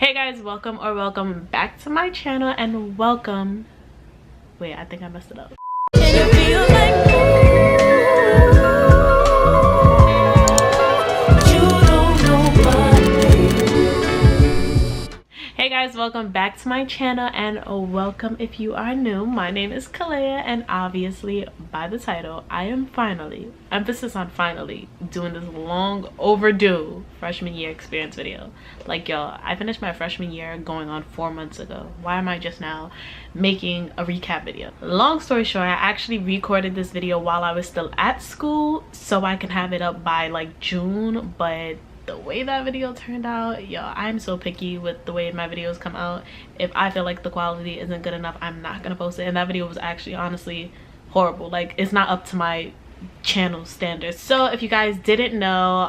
Hey guys, welcome back to my channel, and welcome. Wait, I think I messed it up. Can you feel like you don't know my name? Hey guys, welcome back to my channel, and welcome if you are new. My name is Khalayha, and obviously by the title, I am finally, emphasis on finally, doing this long overdue freshman year experience video. Like, y'all, I finished my freshman year going on 4 months ago. Why am I just now making a recap video? Long story short, I actually recorded this video while I was still at school so I can have it up by like June, but the way that video turned out, y'all, I'm so picky with the way my videos come out. If I feel like the quality isn't good enough, I'm not gonna post it. And that video was actually honestly horrible. Like, it's not up to my channel standards. So if you guys didn't know,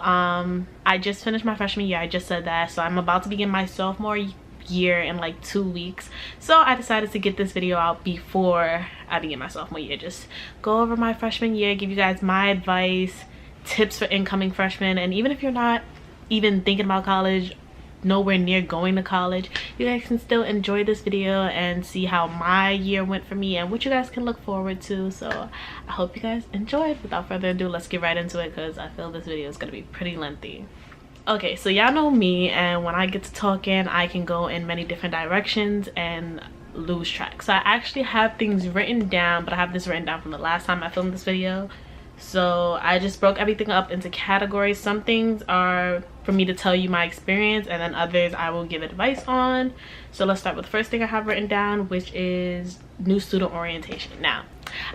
I just finished my freshman year. I just said that. So I'm about to begin my sophomore year in like 2 weeks. So I decided to get this video out before I begin my sophomore year. Just go over my freshman year, give you guys my advice, tips for incoming freshmen. And even if you're not even thinking about college, nowhere near going to college, you guys can still enjoy this video and see how my year went for me and what you guys can look forward to. So I hope you guys enjoyed. Without further ado, let's get right into it because I feel this video is going to be pretty lengthy. Okay, so y'all know me, and when I get to talking, I can go in many different directions and lose track. So I actually have things written down, but I have this written down from the last time I filmed this video. So I just broke everything up into categories. Some things are for me to tell you my experience, and then others I will give advice on. So let's start with the first thing I have written down, which is new student orientation. Now,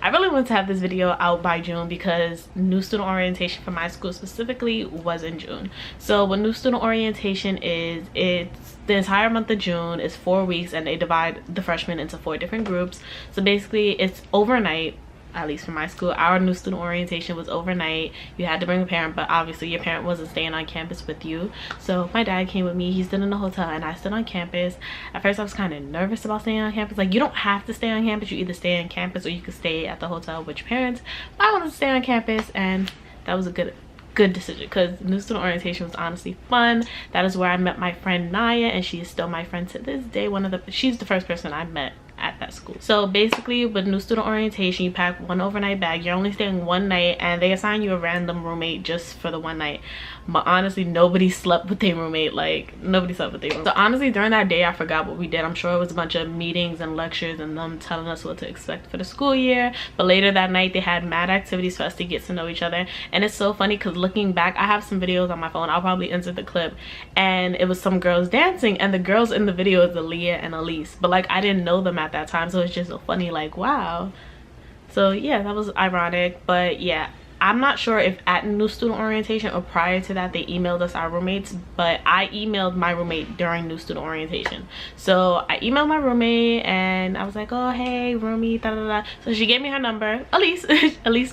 I really wanted to have this video out by June because new student orientation for my school specifically was in June. So what new student orientation is, it's the entire month of June. Is 4 weeks, and they divide the freshmen into 4 different groups. So basically it's overnight. At least for my school, our new student orientation was overnight. You had to bring a parent, but obviously your parent wasn't staying on campus with you. So my dad came with me. He stood in the hotel and I stood on campus. At first I was kind of nervous about staying on campus. Like, you don't have to stay on campus. You either stay on campus or you could stay at the hotel with your parents. But I wanted to stay on campus, and that was a good decision because new student orientation was honestly fun. That is where I met my friend Naya, and she is still my friend to this day. She's the first person I met at that school. So basically with new student orientation, you pack 1 overnight bag. You're only staying 1 night, and they assign you a random roommate just for the 1 night. But honestly, nobody slept with their roommate. Like, nobody slept with their roommate. So honestly, during that day, I forgot what we did. I'm sure it was a bunch of meetings and lectures and them telling us what to expect for the school year. But later that night, they had mad activities for us to get to know each other. And it's so funny because looking back, I have some videos on my phone. I'll probably insert the clip, and it was some girls dancing, and the girls in the video is Aaliyah and Elise. But like, I didn't know them at that time, so it's just so funny. Like, wow. So yeah, that was ironic. But yeah, I'm not sure if at new student orientation or prior to that they emailed us our roommates, but I emailed my roommate during new student orientation. So I emailed my roommate and I was like, oh hey roomie, da da da. So she gave me her number. Elise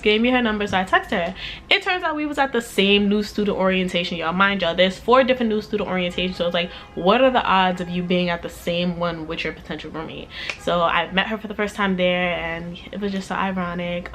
gave me her number, so I texted her. It turns out we was at the same new student orientation, y'all. Mind y'all, there's 4 different new student orientations, so it's like, what are the odds of you being at the same one with your potential roommate? So I met her for the first time there, and it was just so ironic.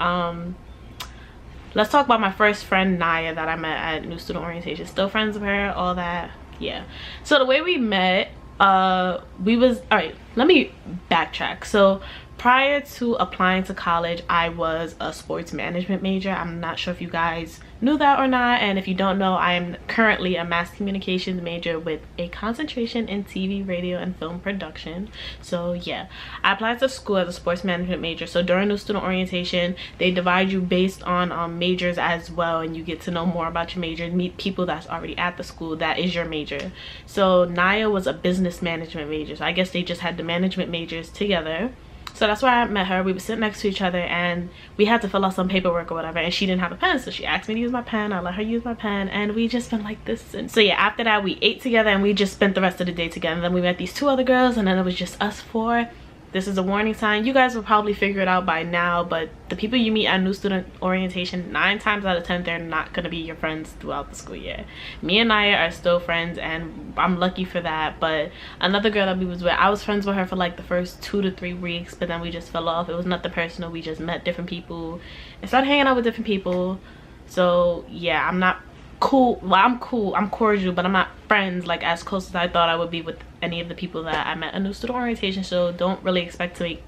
Let's talk about my first friend Naya that I met at new student orientation. Still friends with her, all that. Yeah. So the way we met, all right, let me backtrack. So prior to applying to college, I was a sports management major. I'm not sure if you guys knew that or not, and if you don't know, I am currently a mass communications major with a concentration in TV, radio, and film production. So yeah, I applied to school as a sports management major. So during new student orientation, they divide you based on majors as well, and you get to know more about your major and meet people that's already at the school that is your major. So Naya was a business management major, so I guess they just had the management majors together. So that's where I met her. We would sit next to each other, and we had to fill out some paperwork or whatever, and she didn't have a pen, so she asked me to use my pen. I let her use my pen, and we just been like this. And so yeah, after that we ate together, and we just spent the rest of the day together. And then we met these 2 other girls, and then it was just us 4. This is a warning sign. You guys will probably figure it out by now, but the people you meet at new student orientation, 9 times out of 10, they're not going to be your friends throughout the school year. Me and Naya are still friends, and I'm lucky for that. But another girl that we was with, I was friends with her for like the first 2 to 3 weeks, but then we just fell off. It was nothing personal. We just met different people and started hanging out with different people. So yeah, I'm not cool. Well, I'm cool, I'm cordial, but I'm not friends like as close as I thought I would be with any of the people that I met at new student orientation, so don't really expect to make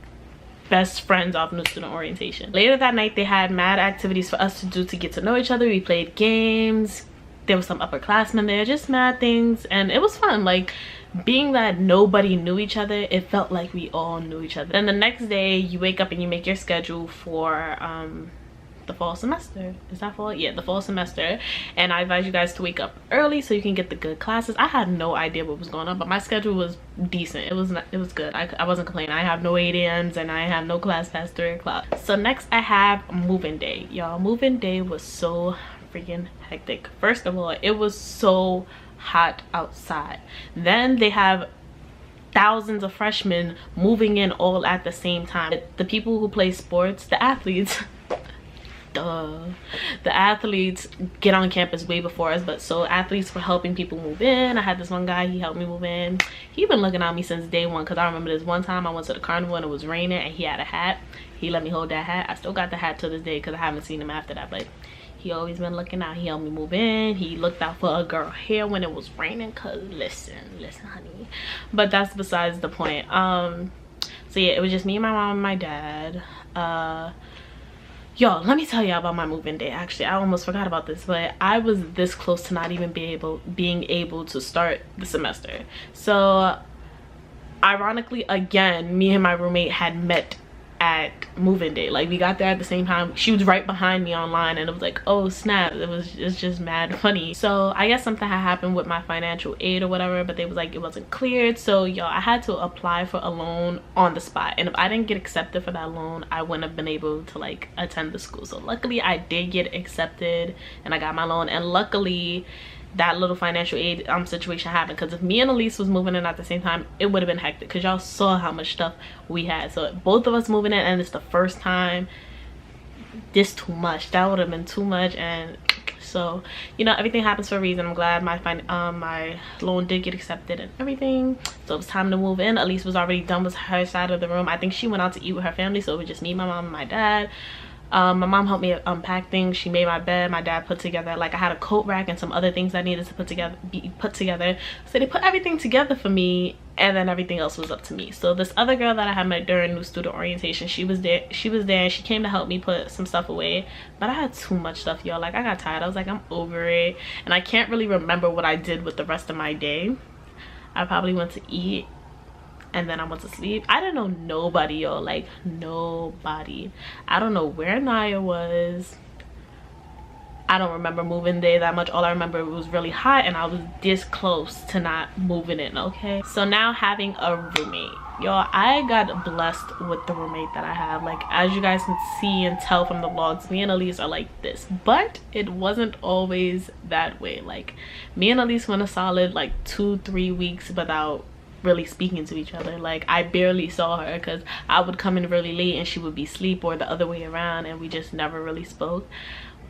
best friends off new student orientation. Later that night, they had mad activities for us to do to get to know each other. We played games, there was some upperclassmen there, just mad things, and it was fun. Like, being that nobody knew each other, it felt like we all knew each other. Then the next day, you wake up and you make your schedule for the fall semester. Is that fall? Yeah, the fall semester. And I advise you guys to wake up early so you can get the good classes. I had no idea what was going on, but my schedule was decent. It was good. I wasn't complaining. I have no 8 a.m.s and I have no class past 3 o'clock. So next I have move-in day. Y'all, move-in day was so freaking hectic. First of all, it was so hot outside. Then they have thousands of freshmen moving in all at the same time. The people who play sports, the athletes, the athletes get on campus way before us, but so athletes were helping people move in. I had this one guy, he helped me move in. He been looking at me since day one, because I remember this one time I went to the carnival and it was raining and he had a hat. He let me hold that hat. I still got the hat to this day because I haven't seen him after that, but he always been looking out. He helped me move in. He looked out for a girl hair when it was raining, cause listen honey, but that's besides the point. So yeah, it was just me and my mom and my dad. Y'all, let me tell y'all about my move-in day. Actually, I almost forgot about this, but I was this close to not even being able to start the semester. So ironically, again, me and my roommate had met at move-in day. Like, we got there at the same time. She was right behind me online, and it was like, oh snap, it's just mad funny. So I guess something had happened with my financial aid or whatever, but they was like, it wasn't cleared. So y'all, I had to apply for a loan on the spot, and if I didn't get accepted for that loan, I wouldn't have been able to like attend the school. So luckily I did get accepted and I got my loan, and luckily that little financial aid situation happened, because if me and Elise was moving in at the same time, it would have been hectic, because y'all saw how much stuff we had. So both of us moving in, and it's the first time, this too much. That would have been too much. And so, you know, everything happens for a reason. I'm glad my loan did get accepted and everything. So it was time to move in. Elise was already done with her side of the room. I think she went out to eat with her family, so it was just me, my mom, and my dad. My mom helped me unpack things. She made my bed. My dad put together, like, I had a coat rack and some other things that needed to be put together. So they put everything together for me, and then everything else was up to me. So this other girl that I had met during new student orientation, she was there. And she came to help me put some stuff away, but I had too much stuff, y'all. Like, I got tired. I was like, I'm over it, and I can't really remember what I did with the rest of my day. I probably went to eat, and then I went to sleep. I didn't know nobody, y'all. Like, nobody. I don't know where Naya was. I don't remember moving day that much. All I remember, it was really hot and I was this close to not moving in, okay? So now having a roommate. Y'all, I got blessed with the roommate that I have. Like, as you guys can see and tell from the vlogs, me and Elise are like this. But it wasn't always that way. Like, me and Elise went a solid like 2-3 weeks without really speaking to each other. Like, I barely saw her because I would come in really late and she would be asleep, or the other way around, and we just never really spoke.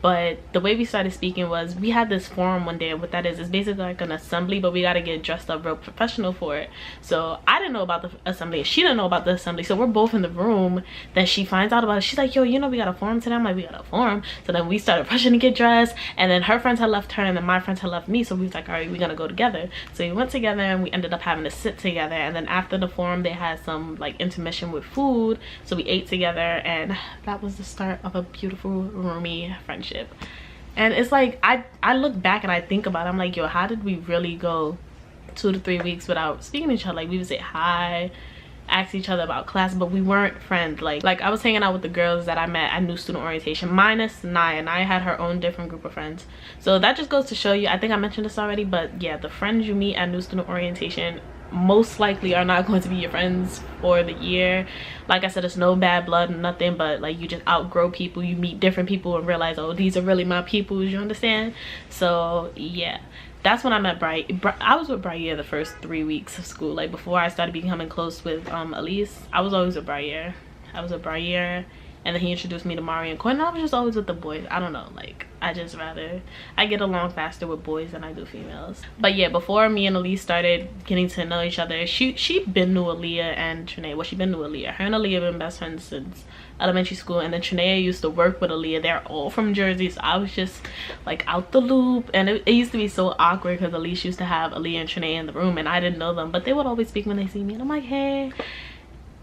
But the way we started speaking was, we had this forum one day, and what that is basically like an assembly, but we got to get dressed up real professional for it. So I didn't know about the assembly, she didn't know about the assembly, so we're both in the room. Then she finds out about it. She's like, yo, you know we got a forum today? I'm like, we got a forum. So then we started rushing to get dressed, and then her friends had left her, and then my friends had left me, so we was like, all right, we're gonna go together. So we went together, and we ended up having to sit together. And then after the forum, they had some like intermission with food, so we ate together, and that was the start of a beautiful roomie friendship. And it's like, I look back and I think about it, I'm like, yo, how did we really go 2 to 3 weeks without speaking to each other? Like, we would say hi, ask each other about class, but we weren't friends. Like I was hanging out with the girls that I met at new student orientation, minus Naya. Naya had her own different group of friends. So that just goes to show you, I think I mentioned this already, but yeah, the friends you meet at new student orientation most likely are not going to be your friends for the year. Like I said, it's no bad blood and nothing, but like, you just outgrow people, you meet different people and realize, oh, these are really my people, you understand? So yeah, that's when I met I was with Briar the first 3 weeks of school. Like, before I started becoming close with Elise, I was always with Briar. I was with Briar and then he introduced me to Mari and Courtney. I was just always with the boys. I don't know, like I get along faster with boys than I do females. But yeah, before me and Elise started getting to know each other, she been knew Aaliyah and Trinae. Well, she been knew Aaliyah. Her and Aaliyah been best friends since elementary school, and then Trinae used to work with Aaliyah. They're all from Jersey, so I was just like out the loop, and it used to be so awkward because Elise used to have Aaliyah and Trinae in the room and I didn't know them, but they would always speak when they see me, and I'm like, hey.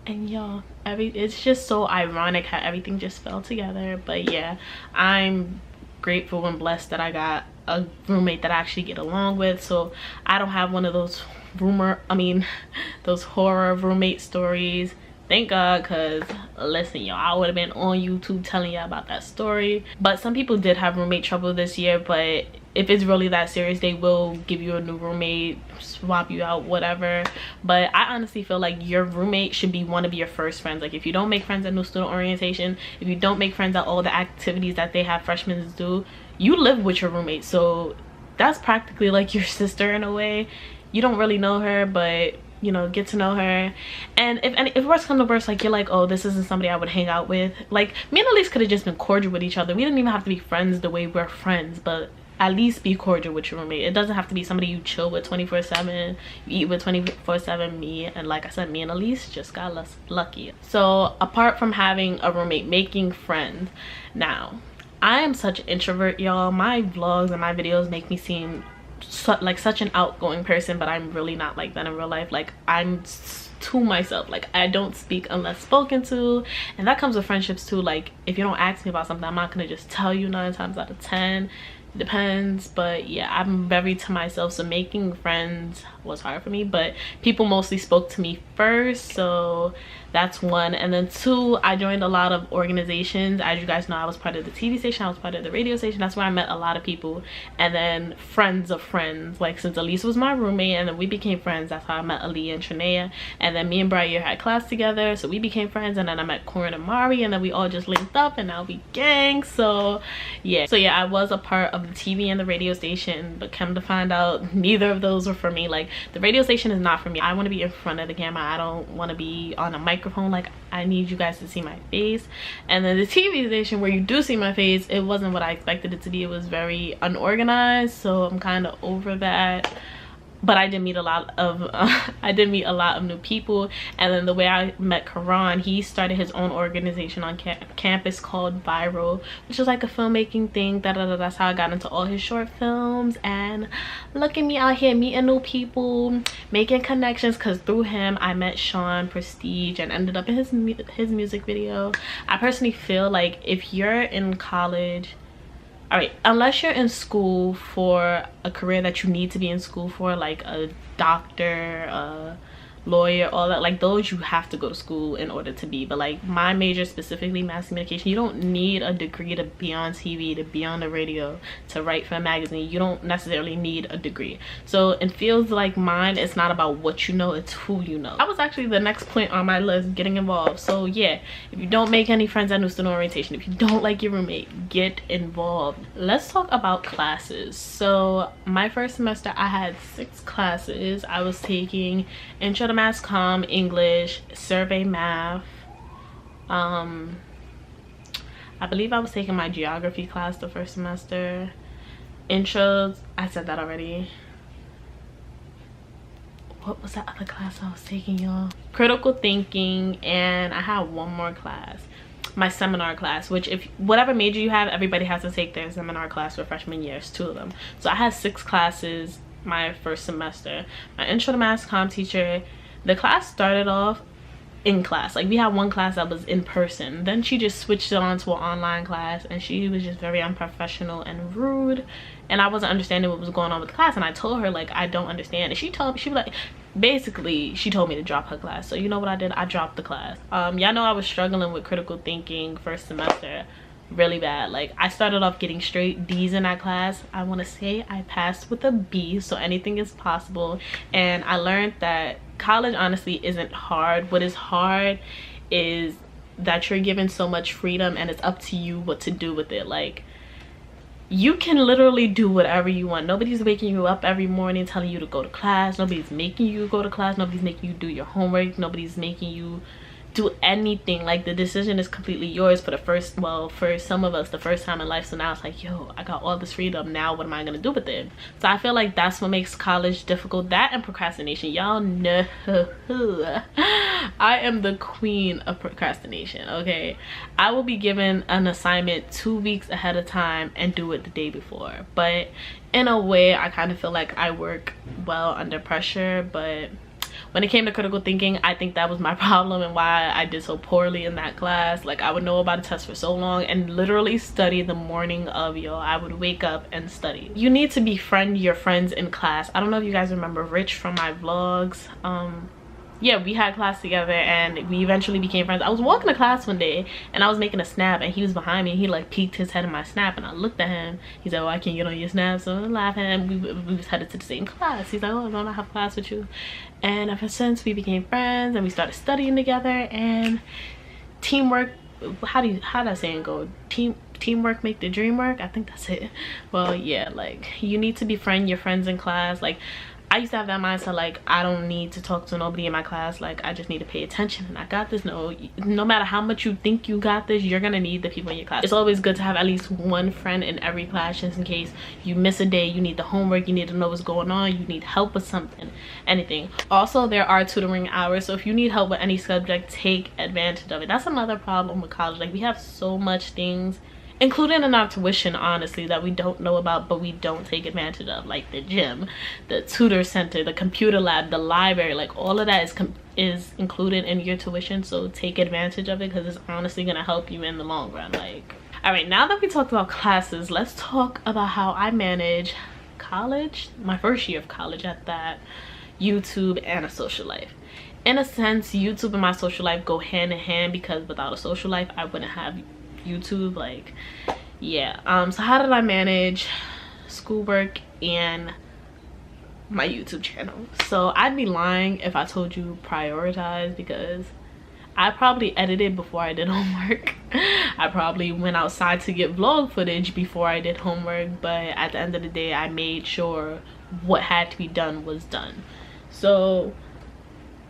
And y'all, it's just so ironic how everything just fell together. But yeah, I'm grateful and blessed that I got a roommate that I actually get along with, so I don't have one of those those horror roommate stories. Thank God, because listen, y'all, I would have been on YouTube telling y'all about that story. But some people did have roommate trouble this year, but if it's really that serious, they will give you a new roommate, swap you out, whatever. But I honestly feel like your roommate should be one of your first friends. Like if you don't make friends at new student orientation, if you don't make friends at all the activities that they have freshmen do, you live with your roommate, so that's practically like your sister in a way. You don't really know her, but you know, get to know her. And if worse comes to worse, like you're like, oh, this isn't somebody I would hang out with. Like me and Elise could have just been cordial with each other. We didn't even have to be friends the way we're friends, but at least be cordial with your roommate. It doesn't have to be somebody you chill with 24/7, you eat with 24/7. Me, and like I said, me and Elise just got lucky. So apart from having a roommate, making friends. Now, I am such an introvert, y'all. My vlogs and my videos make me seem like such an outgoing person, but I'm really not like that in real life. Like I'm to myself, like I don't speak unless spoken to, and that comes with friendships too. Like if you don't ask me about something, I'm not gonna just tell you 9 times out of 10. It depends. But yeah, I'm very to myself, so making friends was hard for me, but people mostly spoke to me first, so that's one. And then two, I joined a lot of organizations. As you guys know, I was part of the TV station, I was part of the radio station. That's where I met a lot of people. And then friends of friends, like since Elise was my roommate and then we became friends, that's how I met Aaliyah and Trinae. And then me and Briar had class together, so we became friends. And then I met Corin and Mari, and then we all just linked up, and now we gang. So yeah, I was a part of the TV and the radio station, but come to find out, neither of those were for me. Like the radio station is not for me. I want to be in front of the camera. I don't want to be on a microphone. Like I need you guys to see my face. And then the TV station, where you do see my face, it wasn't what I expected it to be. It was very unorganized, so I'm kind of over that. But I did meet a lot of new people. And then the way I met Karan, he started his own organization on campus called Viral, which is like a filmmaking thing. That's how I got into all his short films. And look at me out here meeting new people, making connections, because through him I met Sean Prestige and ended up in his music video. I personally feel like if you're in college, all right, unless you're in school for a career that you need to be in school for, like a doctor, a lawyer, all that, like those you have to go to school in order to be. But like my major, specifically mass communication, you don't need a degree to be on TV, to be on the radio, to write for a magazine. You don't necessarily need a degree. So in fields like mine, it's not about what you know, it's who you know. That was actually the next point on my list, getting involved. So yeah, if you don't make any friends at new student orientation, if you don't like your roommate, get involved. Let's talk about classes. So my first semester I had 6 classes. I was taking Intro to Mass Comm, English, Survey Math. I believe I was taking my geography class the first semester. Intros, I said that already. What was that other class I was taking, y'all? Critical thinking, and I had one more class, my seminar class, which if whatever major you have, everybody has to take their seminar class for freshman year. It's 2 of them. So I had 6 classes my first semester. My Intro to Mass Comm teacher, the class started off in class. Like we had one class that was in person, then she just switched it on to an online class, and she was just very unprofessional and rude, and I wasn't understanding what was going on with the class. And I told her, like, I don't understand. And she was like, basically she told me to drop her class. So you know what I did? I dropped the class. Y'all know I was struggling with critical thinking first semester really bad. Like I started off getting straight D's in that class. I want to say I passed with a B, so anything is possible. And I learned that college honestly isn't hard. What is hard is that you're given so much freedom, and it's up to you what to do with it. Like you can literally do whatever you want. Nobody's waking you up every morning telling you to go to class. Nobody's making you go to class. Nobody's making you do your homework. Nobody's making you do anything. Like, the decision is completely yours for the first, well, for some of us, the first time in life. So now it's like, yo, I got all this freedom, now what am I gonna do with it? So I feel like that's what makes college difficult. That and procrastination. Y'all know I am the queen of procrastination. Okay, I will be given an assignment 2 weeks ahead of time and do it the day before. But in a way, I kind of feel like I work well under pressure. But when it came to critical thinking, I think that was my problem and why I did so poorly in that class. Like, I would know about a test for so long and literally study the morning of, yo. I would wake up and study. You need to befriend your friends in class. I don't know if you guys remember Rich from my vlogs. Yeah, we had class together and we eventually became friends. I was walking to class one day and I was making a snap and he was behind me and he like peeked his head in my snap and I looked at him. He said, "Oh, I can't get on your snap." So I was laughing and we was headed to the same class. He's like, "Oh, don't I have class with you?" And ever since we became friends and we started studying together. And teamwork, how did that saying go? Teamwork make the dream work. I think that's it. Well, yeah, like, you need to befriend your friends in class. Like, I used to have that mindset, like, I don't need to talk to nobody in my class. Like, I just need to pay attention and I got this. No matter how much you think you got this, you're gonna need the people in your class. It's always good to have at least one friend in every class, just in case you miss a day, you need the homework, you need to know what's going on, you need help with something, anything. Also, there are tutoring hours, so if you need help with any subject, take advantage of it. That's another problem with college. Like, we have so much things, including in our tuition, honestly, that we don't know about but we don't take advantage of, like the gym, the tutor center, the computer lab, the library. Like, all of that is included in your tuition, so take advantage of it because it's honestly gonna help you in the long run. Like, all right, now that we talked about classes, let's talk about how I manage college, my first year of college at that, YouTube and a social life. In a sense, YouTube and my social life go hand in hand because without a social life I wouldn't have YouTube. Like, yeah. So how did I manage schoolwork and my YouTube channel? So I'd be lying if I told you prioritize, because I probably edited before I did homework. I probably went outside to get vlog footage before I did homework, but at the end of the day I made sure what had to be done was done. So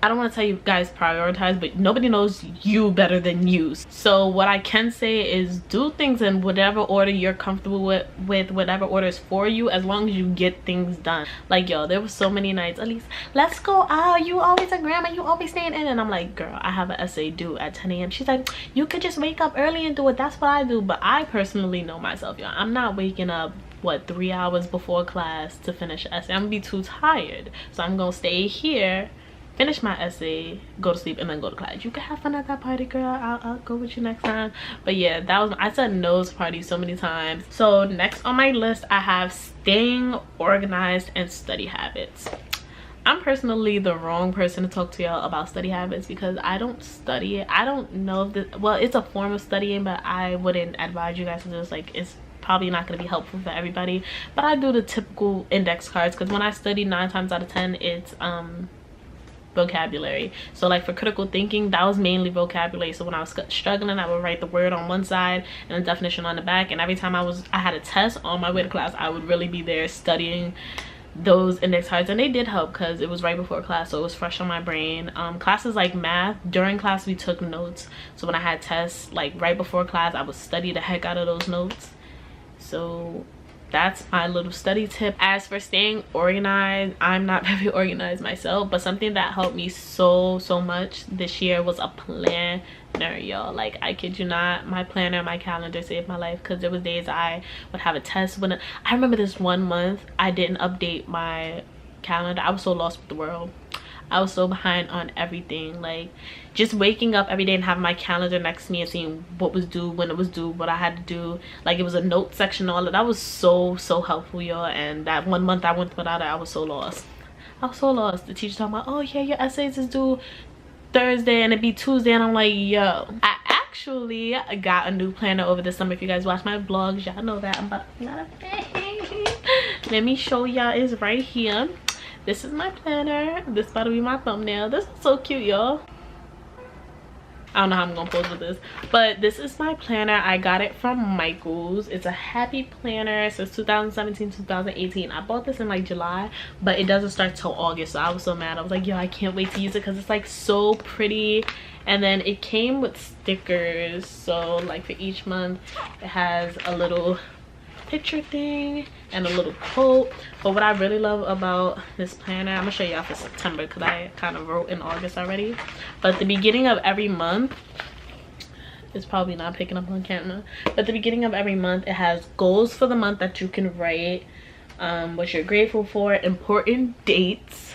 I don't want to tell you guys prioritize, but nobody knows you better than you. So what I can say is do things in whatever order you're comfortable with whatever order is for you, as long as you get things done. Like, yo, there were so many nights, at least, let's go out, you always a grandma, you always staying in. And I'm like, girl, I have an essay due at 10 a.m. She's like, you could just wake up early and do it. That's what I do. But I personally know myself, yo. I'm not waking up, what, 3 hours before class to finish an essay. I'm gonna be too tired. So I'm gonna stay here, finish my essay, go to sleep, and then go to class. You can have fun at that party, girl. I'll go with you next time. But yeah, that was, I said no to parties so many times. So next on my list, I have staying organized and study habits. I'm personally the wrong person to talk to y'all about study habits because I don't study it. I don't know if this, well, it's a form of studying, but I wouldn't advise you guys to do this. Like, it's probably not going to be helpful for everybody. But I do the typical index cards because when I study, 9 times out of 10, it's vocabulary. So like for critical thinking, that was mainly vocabulary. So when I was struggling, I would write the word on one side and the definition on the back, and every time I had a test on my way to class, I would really be there studying those index cards, and they did help because it was right before class, so it was fresh on my brain. Classes like math, during class we took notes, so when I had tests like right before class, I would study the heck out of those notes. So that's my little study tip. As for staying organized, I'm not very organized myself, but something that helped me so much this year was a planner, y'all. Like, I kid you not, my planner, my calendar saved my life, because there was days I would have a test when I remember this one month I didn't update my calendar. I was so lost with the world. I was so behind on everything. Like, just waking up every day and having my calendar next to me and seeing what was due, when it was due, what I had to do. Like, it was a note section, all of that was so helpful, y'all. And that one month I went without it, I was so lost. I was so lost. The teacher talking about, oh yeah, your essays is due Thursday and it'd be Tuesday, and I'm like, yo. I actually got a new planner over the summer. If you guys watch my vlogs, y'all know that I'm about to not a thing. Let me show y'all. It's right here. This is my planner. This about to be my thumbnail. This is so cute, y'all. I don't know how I'm gonna pose with this, but this is my planner. I got it from Michael's. It's a happy planner since 2017 2018. I bought this in like July, but it doesn't start till August, so I was so mad. I was like, yo, I can't wait to use it because it's like so pretty. And then it came with stickers, so like for each month it has a little picture thing and a little quote. But what I really love about this planner, I'm gonna show y'all for September because I kind of wrote in August already, but the beginning of every month, it's probably not picking up on camera, but the beginning of every month it has goals for the month that you can write, what you're grateful for, important dates,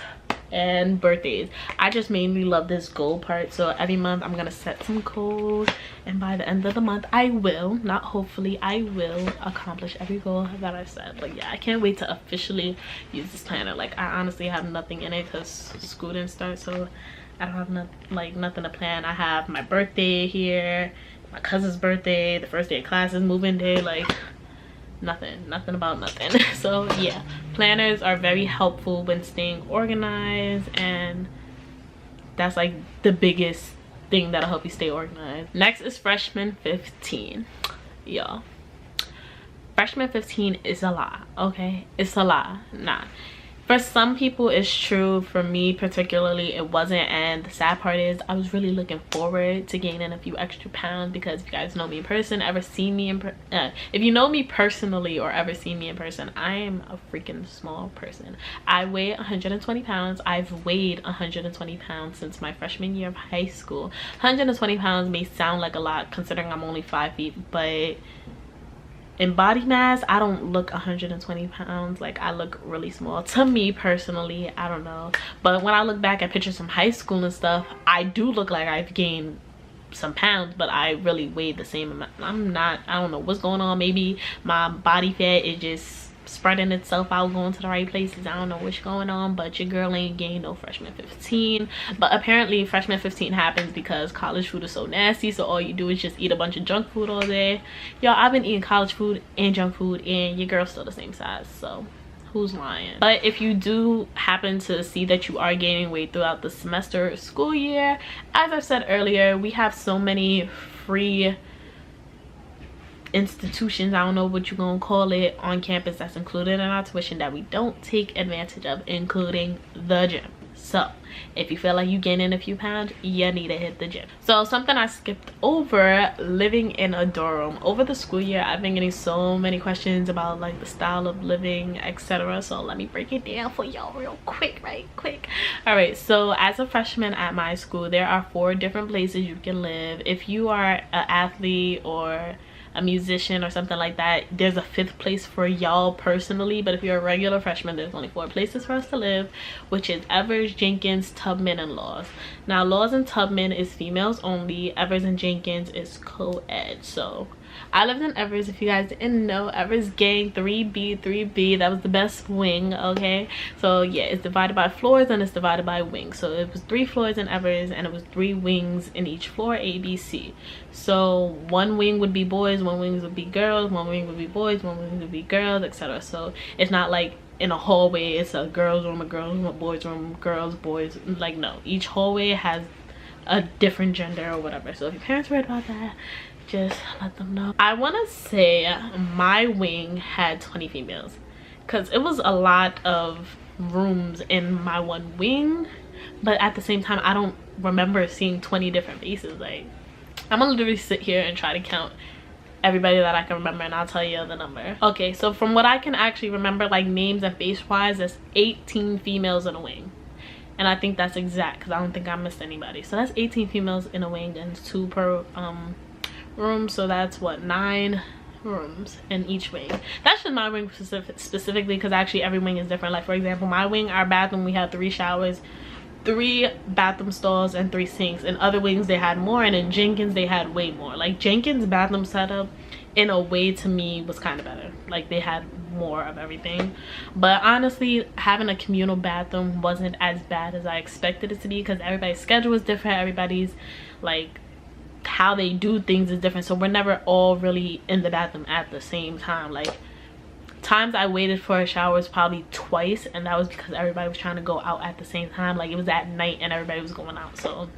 and birthdays. I just mainly love this goal part, so every month I'm gonna set some goals, and by the end of the month I will, not hopefully, I will accomplilich every goal that I set. But yeah, I can't wait to officially use this planner. Like, I honestly have nothing in it because school didn't start, so I don't have nothing to plan. I have my birthday here, my cousin's birthday, the first day of classes, moving day, like nothing about nothing. So yeah, planners are very helpful when staying organized, and that's like the biggest thing that'll help you stay organized. Next is freshman 15. Y'all, freshman 15 is a lot. Okay, it's a lot. Nah, for some people it's true. For me particularly it wasn't, and the sad part is I was really looking forward to gaining a few extra pounds, because if you guys know me in person, ever seen me in if you know me personally or ever seen me in person, I am a freaking small person. I weigh 120 pounds. I've weighed 120 pounds since my freshman year of high school. 120 pounds may sound like a lot considering I'm only 5 feet, but in body mass I don't look 120 pounds. Like, I look really small to me personally. I don't know, but when I look back at pictures from high school and stuff, I do look like I've gained some pounds, but I really weighed the same amount. I don't know what's going on. Maybe my body fat is just spreading itself out, going to the right places. I don't know what's going on, but your girl ain't gained no freshman 15. But apparently freshman 15 happens because college food is so nasty, so all you do is just eat a bunch of junk food all day. Y'all, I've been eating college food and junk food, and your girl's still the same size, so who's lying? But if you do happen to see that you are gaining weight throughout the semester or school year, as I said earlier, we have so many free institutions, I don't know what you're gonna call it, on campus that's included in our tuition that we don't take advantage of, including the gym. So if you feel like you gaining a few pounds, you need to hit the gym. So something I skipped over, living in a dorm. Over the school year I've been getting so many questions about like the style of living, etc. So let me break it down for y'all real quick, right quick. All right, so as a freshman at my school, there are 4 different places you can live. If you are an athlete or a musician or something like that, there's a 5th place for y'all personally, but if you're a regular freshman, there's only 4 places for us to live, which is Evers, Jenkins, Tubman, and Laws. Now Laws and Tubman is females only. Evers and Jenkins is co-ed. So I lived in Evers. If you guys didn't know, Evers gang 3B, that was the best wing. Okay, so yeah, it's divided by floors and it's divided by wings. So it was 3 floors in Evers and it was 3 wings in each floor, A, B, C. So 1 wing would be boys, 1 wing would be girls, 1 wing would be boys, 1 wing would be girls, etc. So it's not like in a hallway it's a girls room, a boys room, girls, boys. Like, no, each hallway has a different gender or whatever. So if your parents read about that, just let them know. I want to say my wing had 20 females because it was a lot of rooms in my 1 wing, but at the same time I don't remember seeing 20 different faces. Like, I'm gonna literally sit here and try to count everybody that I can remember, and I'll tell you the number. Okay, so from what I can actually remember, like names and face wise, there's 18 females in a wing, and I think that's exact because I don't think I missed anybody. So that's 18 females in a wing and 2 per room, so that's what, 9 rooms in each wing. That's just my wing specifically, because actually every wing is different. Like, for example, my wing, our bathroom, we had 3 showers, 3 bathroom stalls, and 3 sinks. In other wings they had more, and in Jenkins they had way more. Like, Jenkins' bathroom setup in a way to me was kind of better. Like, they had more of everything. But honestly, having a communal bathroom wasn't as bad as I expected it to be, because everybody's schedule is different, everybody's like how they do things is different, so we're never all really in the bathroom at the same time. Like, times I waited for a shower was probably twice, and that was because everybody was trying to go out at the same time. Like, it was at night and everybody was going out, so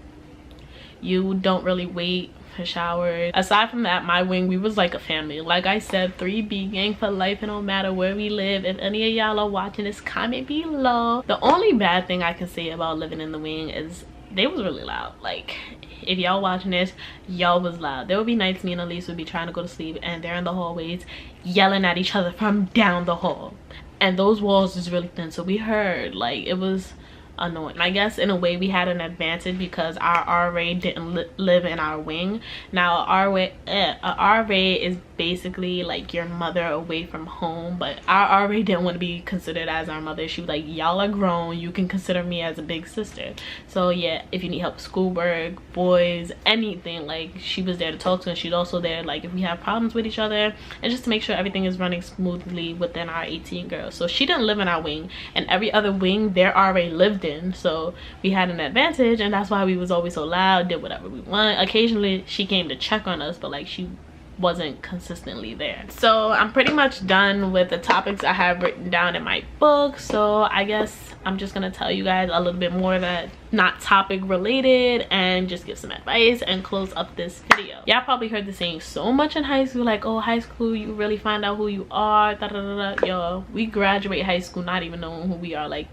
You don't really wait for showers. Aside from that, my wing, we was like a family. Like I said, 3B gang for life, and no matter where we live. If any of y'all are watching this, comment below. The only bad thing I can say about living in the wing is they was really loud. Like, if y'all watching this, y'all was loud. There would be nights me and Elise would be trying to go to sleep and they're in the hallways yelling at each other from down the hall, and those walls is really thin, so we heard, like, it was annoying. I guess in a way we had an advantage because our RA didn't live in our wing. Now a RA is basically like your mother away from home, but our RA didn't want to be considered as our mother. She was like, y'all are grown, you can consider me as a big sister. So yeah, if you need help with schoolwork, boys, anything, like, she was there to talk to, and she's also there like if we have problems with each other, and just to make sure everything is running smoothly within our 18 girls. So she didn't live in our wing, and every other wing their RA lived in, so we had an advantage, and that's why we was always so loud, did whatever we want. Occasionally she came to check on us, but like she wasn't consistently there. So I'm pretty much done with the topics I have written down in my book, so I guess I'm just gonna tell you guys a little bit more that not topic related and just give some advice and close up this video. Y'all probably heard the saying so much in high school, like, oh, high school you really find out who you are, da da da da. Yo, we graduate high school not even knowing who we are. Like,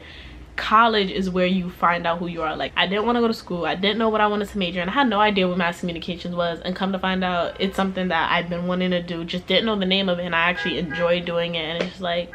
college is where you find out who you are. Like, I didn't want to go to school, I didn't know what I wanted to major in, I had no idea what mass communications was, and come to find out it's something that I've been wanting to do, just didn't know the name of it, and I actually enjoy doing it. And it's just like,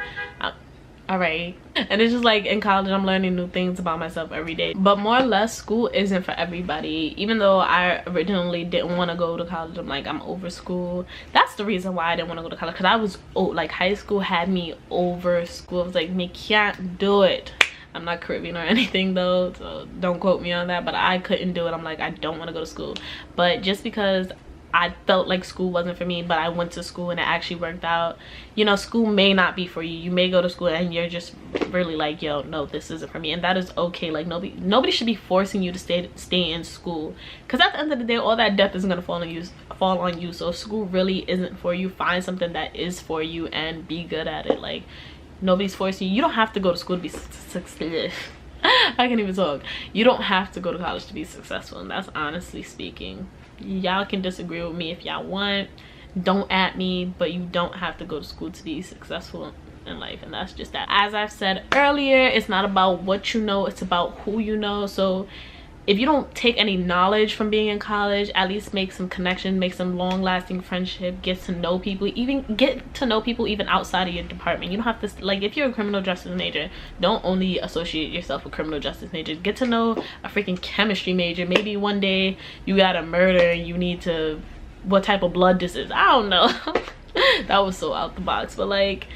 all right. And it's just like, in college I'm learning new things about myself every day. But more or less, school isn't for everybody. Even though I originally didn't want to go to college, I'm like, I'm over school. That's the reason why I didn't want to go to college, because I was like, high school had me over school. I was like, me can't do it. I'm not Caribbean or anything though, so don't quote me on that, but I couldn't do it. I'm like, I don't want to go to school. But just because I felt like school wasn't for me, but I went to school and it actually worked out. You know, school may not be for you. You may go to school and you're just really like, yo, no, this isn't for me, and that is okay. Like, nobody should be forcing you to stay in school, because at the end of the day, all that debt is gonna fall on you. So if school really isn't for you, find something that is for you and be good at it. Like, nobody's forcing you. You don't have to go to school to be successful. I can't even talk. You don't have to go to college to be successful, and that's honestly speaking. Y'all can disagree with me if y'all want, don't at me, but you don't have to go to school to be successful in life, and that's just that. As I've said earlier, it's not about what you know, it's about who you know. So if you don't take any knowledge from being in college, at least make some connections, make some long-lasting friendship, get to know people, even outside of your department. You don't have to, like, if you're a criminal justice major, don't only associate yourself with criminal justice majors. Get to know a freaking chemistry major. Maybe one day you got a murder and you need to, what type of blood this is, I don't know. That was so out the box, but like,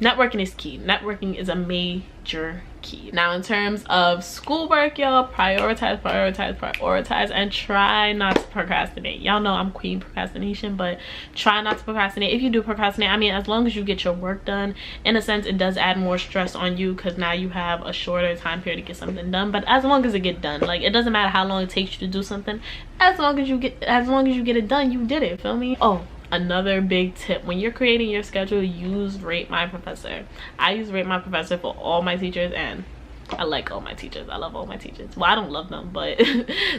networking is key. Networking is a major key. Now, in terms of schoolwork, y'all, prioritize, and try not to procrastinate. Y'all know I'm queen procrastination, but try not to procrastinate. If you do procrastinate, I mean, as long as you get your work done, in a sense, it does add more stress on you, because now you have a shorter time period to get something done. But as long as it get done, like, it doesn't matter how long it takes you to do something, as long as you get it done, you did it. Feel me? Oh, another big tip, when you're creating your schedule, use Rate My Professor. I use Rate My Professor for all my teachers, and I like all my teachers. I love all my teachers. Well, I don't love them, but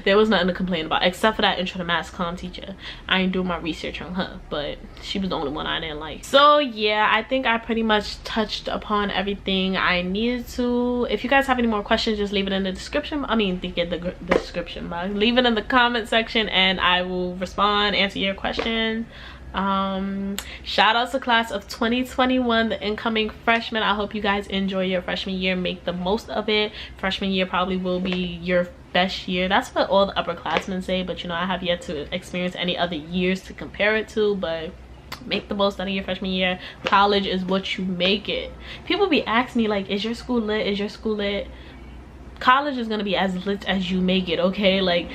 there was nothing to complain about, except for that intro to mass comm teacher. I ain't doing my research on her, but she was the only one I didn't like. So yeah, I think I pretty much touched upon everything I needed to. If you guys have any more questions, just leave it in the description. I mean, the description box. Leave it in the comment section and I will respond, answer your questions. Shout out to class of 2021, the incoming freshmen. I hope you guys enjoy your freshman year, make the most of it. Freshman year probably will be your best year. That's what all the upperclassmen say, but you know, I have yet to experience any other years to compare it to. But make the most out of your freshman year. College is what you make it. People be asking me like, is your school lit? Is your school lit? College is gonna be as lit as you make it, okay? Like,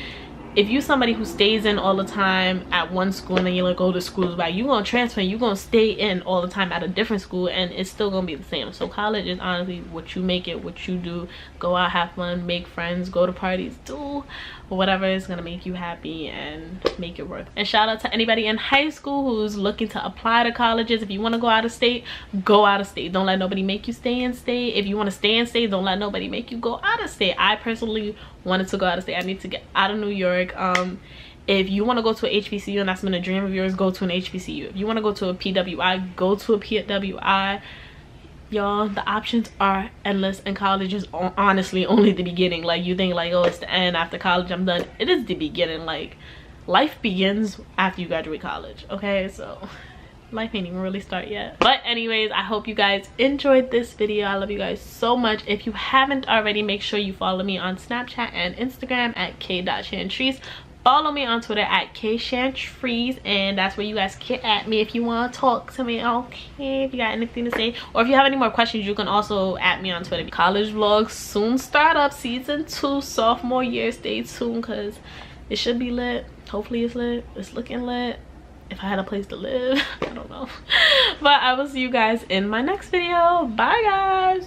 if you somebody who stays in all the time at one school and then you're like, oh, the school's bad, you gonna transfer and you gonna stay in all the time at a different school and it's still gonna be the same. So college is honestly what you make it, what you do. Go out, have fun, make friends, go to parties, do whatever is gonna make you happy and make it worth it. And shout out to anybody in high school who's looking to apply to colleges. If you want to go out of state, go out of state. Don't let nobody make you stay in state. If you want to stay in state, don't let nobody make you go out of state. I personally wanted to go out of state. I need to get out of New York. If you want to go to a HBCU and that's been a dream of yours, go to an HBCU. If you want to go to a PWI, go to a PWI. Y'all, the options are endless, and college is honestly only the beginning. Like, you think like, oh, it's the end, after college I'm done. It is the beginning. Like, life begins after you graduate college, okay? So life ain't even really start yet. But anyways, I hope you guys enjoyed this video. I love you guys so much. If you haven't already, make sure you follow me on Snapchat and Instagram at k.shantrice. Follow me on Twitter at Shantrice, and that's where you guys can at me if you want to talk to me, okay? If you got anything to say, or if you have any more questions, you can also at me on Twitter. College vlogs soon start up, season 2, sophomore year. Stay tuned because it should be lit. Hopefully it's lit. It's looking lit. If I had a place to live, I don't know. But I will see you guys in my next video. Bye, guys.